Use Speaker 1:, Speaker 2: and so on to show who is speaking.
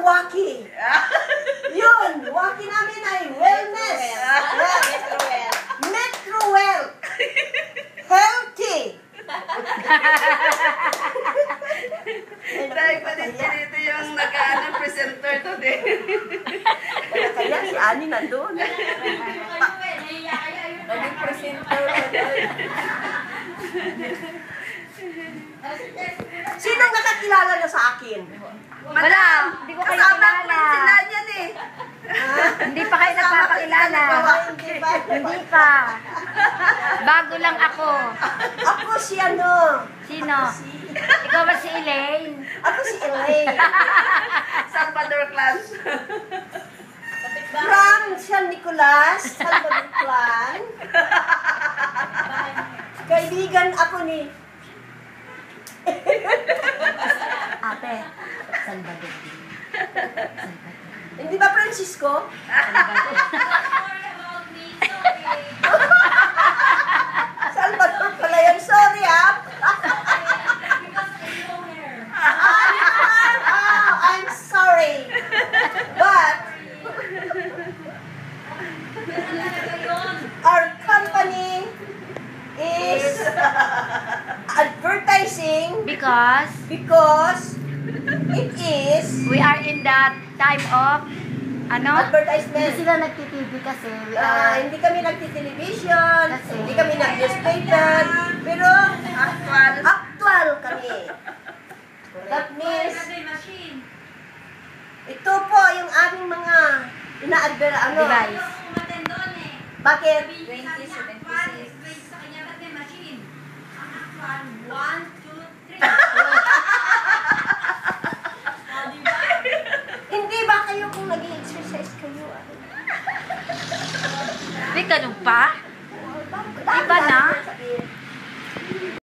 Speaker 1: Waki. Yun, Waki namin ay wellness.
Speaker 2: Metrowell.
Speaker 1: Metrowell. Healthy.
Speaker 2: Dahil pa dito yung presenter today.
Speaker 1: Kaya si Ani nandun.
Speaker 2: Naging presenter
Speaker 1: Sinong nakakilala na sa akin?
Speaker 3: Wala, hindi ko kayo kilala.
Speaker 2: Sila niyan eh.
Speaker 3: Hindi pa kayo nagpapakilala. Hindi pa. Bago lang ako.
Speaker 1: Ako si ano?
Speaker 3: Sino? Ikaw ba si Elaine?
Speaker 1: Ako si Elaine.
Speaker 2: Salvador class.
Speaker 1: From San Nicolas, Salvador Clan. Kaibigan ako ni...
Speaker 3: Ate, Salvador.
Speaker 1: Hindi ba Francisco? Salvador pala yan. Sorry I'm sorry. But our company is advertising
Speaker 3: Because
Speaker 1: it is
Speaker 3: we are in that time of
Speaker 1: advertisement.
Speaker 3: Hindi sila nagtitv kasi
Speaker 1: Hindi kami nagtitelevision, hindi kami nag-newspaper, pero actual kami. That means, ito po yung aming mga
Speaker 3: device.
Speaker 1: Bakit?
Speaker 2: 2076.
Speaker 1: Hindi ba kayo kung nag-exercise kayo?
Speaker 3: May ganun pa? Iba na?